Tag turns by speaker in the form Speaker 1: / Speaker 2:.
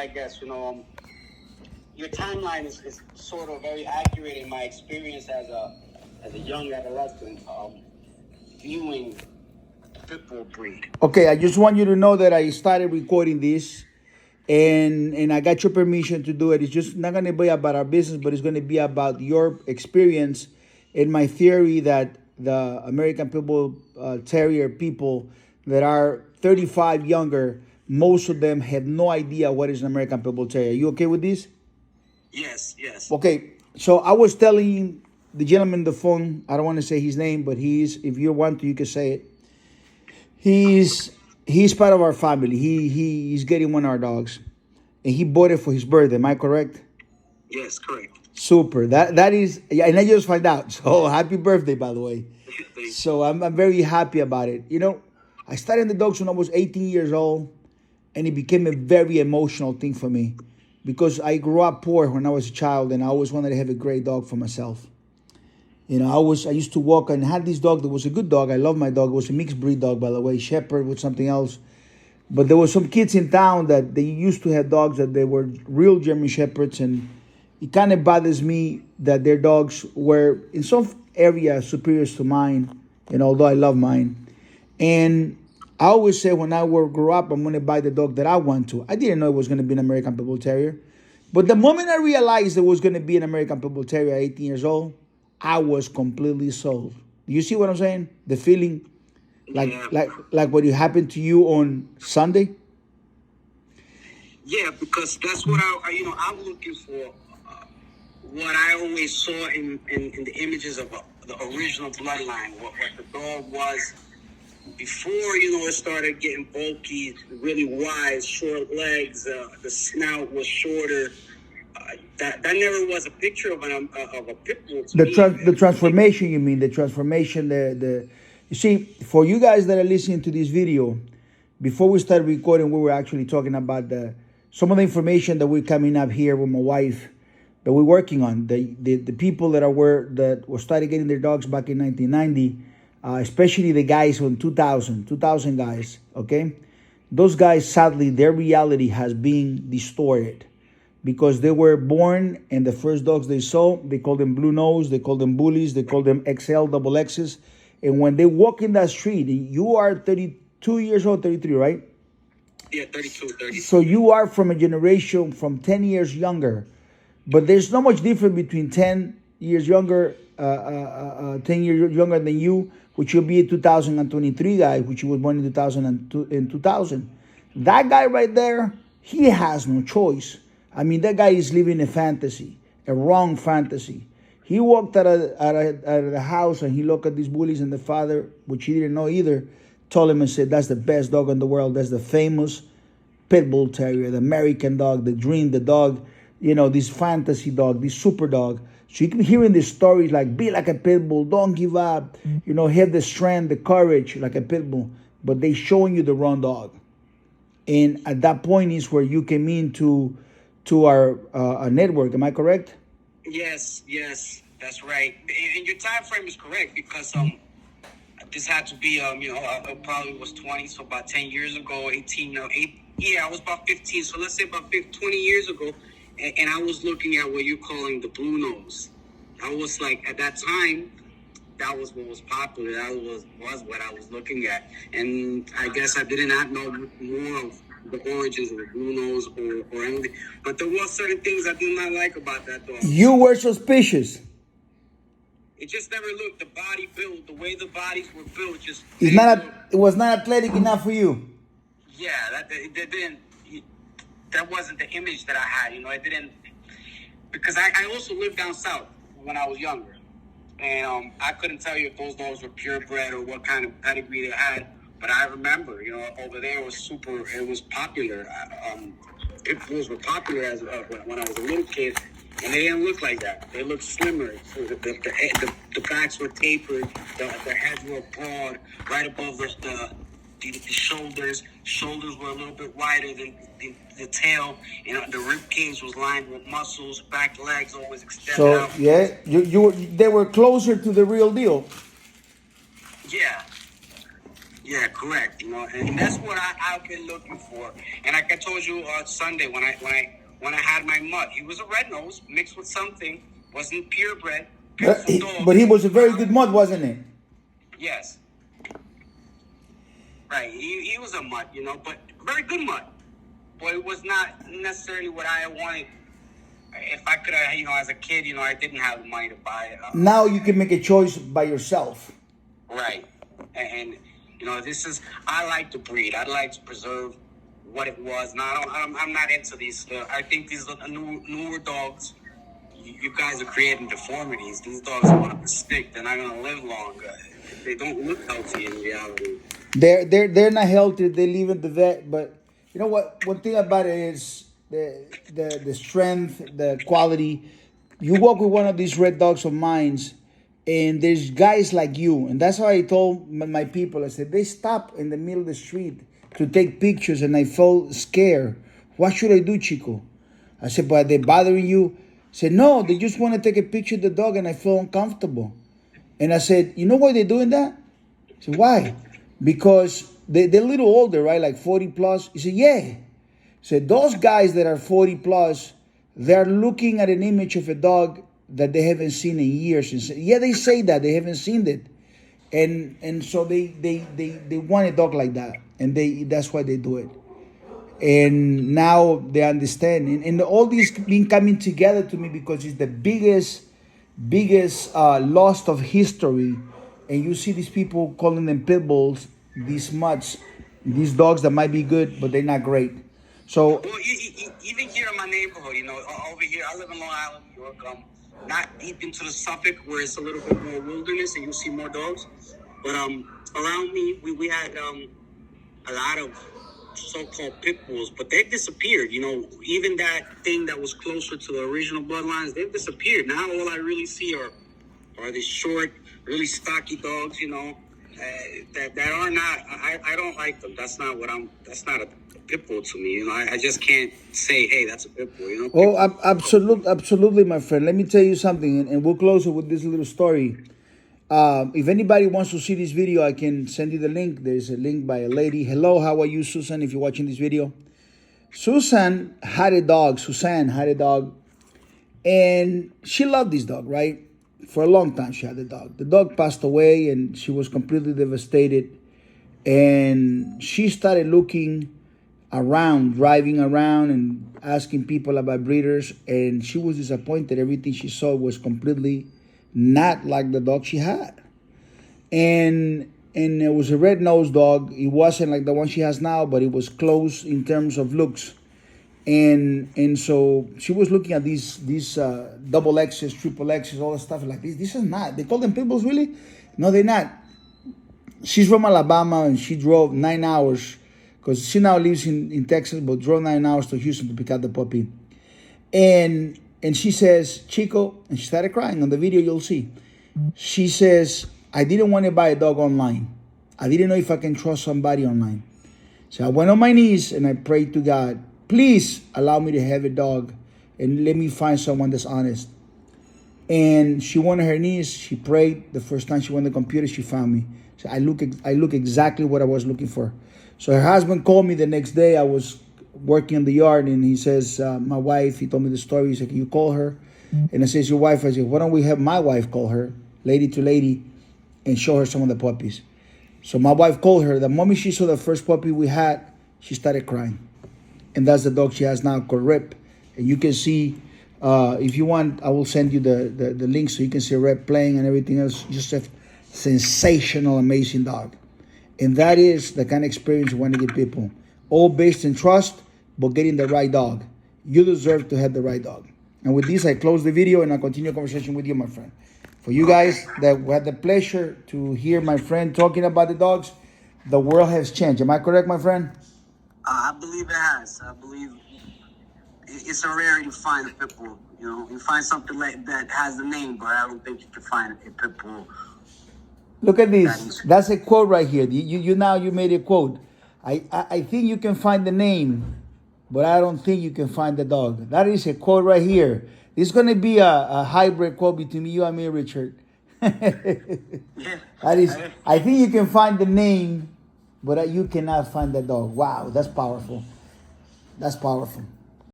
Speaker 1: I guess, your timeline is sort of very accurate in my experience as a young adolescent, viewing Pitbull breed.
Speaker 2: Okay, I just want you to know that I started recording this, and I got your permission to do it. It's just not going to be about our business, but it's going to be about your experience and my theory that the American Pitbull Terrier people that are 35 younger, most of them have no idea what is an American Pitbull Terrier. Are you okay with this?
Speaker 1: Yes, yes.
Speaker 2: Okay, so I was telling the gentleman on the phone, I don't want to say his name, but if you want to, you can say it. He's part of our family. He's getting one of our dogs, and he bought it for his birthday. Am I correct?
Speaker 1: Yes, correct.
Speaker 2: Super. That is, yeah, and I just found out. So happy birthday, by the way. So I'm very happy about it. I started the dogs when I was 18 years old, and it became a very emotional thing for me because I grew up poor when I was a child, and I always wanted to have a great dog for myself. I used to walk and had this dog that was a good dog. I love my dog. It was a mixed breed dog, by the way, shepherd with something else. But there were some kids in town that they used to have dogs that they were real German shepherds, and it kind of bothers me that their dogs were in some area superior to mine, although I love mine. And I always say when I grow up, I'm going to buy the dog that I want to. I didn't know it was going to be an American Pitbull Terrier. But the moment I realized it was going to be an American Pitbull Terrier at 18 years old, I was completely sold. Do you see what I'm saying? The feeling, like what happened to you on Sunday.
Speaker 1: Yeah, because that's what I'm looking for. What I always saw in the images of the original bloodline, what the dog was before, it started getting bulky, really wide, short legs. The snout was shorter. That never was a picture of a pit bull.
Speaker 2: The transformation, you mean the transformation? You see, for you guys that are listening to this video, before we started recording, we were actually talking about some of the information that we're coming up here with my wife that we're working on. The people that were started getting their dogs back in 1990, especially the guys from 2000 guys. Okay, those guys, sadly, their reality has been distorted. Because they were born and the first dogs they saw, they called them blue nose, they called them bullies, they called them XL, double X's. And when they walk in that street, you are 32 years old, 33, right?
Speaker 1: Yeah, 32.
Speaker 2: So you are from a generation from 10 years younger. But there's not much difference between 10 years younger, 10 years younger than you, which will be a 2023 guy, which was born in 2000. That guy right there, he has no choice. I mean, that guy is living a fantasy, a wrong fantasy. He walked out of the house and he looked at these bullies, and the father, which he didn't know either, told him and said, that's the best dog in the world. That's the famous Pitbull Terrier, the American dog, the dream, the dog, this fantasy dog, this super dog. So you keep hearing these stories like, be like a Pitbull, don't give up, have the strength, the courage like a Pitbull. But they showing you the wrong dog. And at that point is where you came into our network. Am I correct?
Speaker 1: Yes, that's right. And your time frame is correct because this had to be I probably was 20, so about 10 years ago, 18, I was about 15. So let's say about 20 years ago, and I was looking at what you're calling the blue nose. I was like, at that time, that was what was popular. That was what I was looking at, and I guess I did not know more of the origins of the blue nose or anything. But there were certain things I did not like about that dog.
Speaker 2: You were suspicious.
Speaker 1: It just never looked, the body build, the way the bodies were built,
Speaker 2: it was not athletic enough for you.
Speaker 1: Yeah, that wasn't the image that I had, it didn't, because I also lived down south when I was younger. And I couldn't tell you if those dogs were purebred or what kind of pedigree they had. But I remember, over there it was popular. Pitbulls were popular when I was a little kid, and they didn't look like that. They looked slimmer. So the backs were tapered, the heads were broad, right above the shoulders. Shoulders were a little bit wider than the tail. The rib cage was lined with muscles. Back legs always extended out.
Speaker 2: So yeah, they were closer to the real deal.
Speaker 1: Yeah. Yeah, correct. And that's what I've been looking for. And like I told you Sunday when I had my mutt, he was a red nose mixed with something, wasn't purebred, beautiful dog.
Speaker 2: But he was a very good mutt, wasn't he?
Speaker 1: Yes. Right. He was a mutt, but very good mutt. But it was not necessarily what I wanted. If I could have, as a kid, I didn't have the money to buy it.
Speaker 2: Now you can make a choice by yourself.
Speaker 1: Right. And I like to breed. I like to preserve what it was. Now, I'm not into these. I think these newer dogs, you guys are creating deformities. These dogs are going to stick. They're not going to live long. They don't look healthy in reality.
Speaker 2: They're not healthy. They live in the vet. But you know what? One thing about it is the strength, the quality. You walk with one of these red dogs of mine, and there's guys like you, and that's why I told my people. I said they stop in the middle of the street to take pictures, and I felt scared. What should I do, Chico? I said, but are they bothering you? I said, no, they just want to take a picture of the dog, and I feel uncomfortable. And I said, you know why they're doing that? I said, why? Because they're a little older, right? Like 40 plus. He said, yeah. So those guys that are 40 plus, they're looking at an image of a dog that they haven't seen in years. And yeah, they say that they haven't seen it, and so they want a dog like that, and that's why they do it. And now they understand, and all these been coming together to me because it's the biggest loss of history. And you see these people calling them Pitbulls, these mutts, these dogs that might be good, but they're not great. So
Speaker 1: well, even here in my neighborhood, over here, I live in Long Island, New York. Not deep into the Suffolk, where it's a little bit more wilderness and you'll see more dogs. But around me, we had a lot of so-called pit bulls, but they've disappeared. Even that thing that was closer to the original bloodlines, they've disappeared. Now all I really see are these short, really stocky dogs. That are not. I don't like them. That's not a pit bull to me. I just can't say, hey, that's a pit bull.
Speaker 2: oh, absolutely, my friend. Let me tell you something, and we'll close it with this little story. If anybody wants to see this video, I can send you the link. There's a link by a lady. Hello, how are you, Susan, if you're watching this video? Suzanne had a dog, and she loved this dog, right? For a long time, she had the dog. The dog passed away, and she was completely devastated. And she started looking around, driving around, and asking people about breeders. And she was disappointed. Everything she saw was completely not like the dog she had. And it was a red-nosed dog. It wasn't like the one she has now, but it was close in terms of looks. And so she was looking at these double X's, triple X's, all the stuff like this. This is not. They call them Pitbulls, really? No, they're not. She's from Alabama, and she drove 9 hours because she now lives in Texas, but drove 9 hours to Houston to pick up the puppy. And she says, Chico, and she started crying. On the video, you'll see. She says, I didn't want to buy a dog online. I didn't know if I can trust somebody online. So I went on my knees and I prayed to God, please allow me to have a dog and let me find someone that's honest. And she went on her knees. She prayed. The first time she went on the computer, she found me. So I look exactly what I was looking for. So her husband called me the next day. I was working in the yard, and he says, my wife, he told me the story. He said, can you call her? And I says, your wife? I said, why don't we have my wife call her, lady to lady, and show her some of the puppies. So my wife called her. The moment she saw the first puppy we had, she started crying. And that's the dog she has now, called Rip. And you can see, if you want, I will send you the link so you can see Rip playing and everything else. Just a sensational, amazing dog. And that is the kind of experience you want to give people. All based in trust, but getting the right dog. You deserve to have the right dog. And with this, I close the video and I continue a conversation with you, my friend. For you guys that had the pleasure to hear my friend talking about the dogs, the world has changed. Am I correct, my friend?
Speaker 1: I believe it has. I believe it's a rarity to find a pit bull. You find something like that has a name, but I don't think you can find a pit bull.
Speaker 2: Look at this. That's a quote right here. You made a quote. I think you can find the name, but I don't think you can find the dog. That is a quote right here. It's going to be a hybrid quote between you and me, Richard.
Speaker 1: Yeah.
Speaker 2: That is. I think you can find the name, but you cannot find that dog. Wow, that's powerful. That's powerful.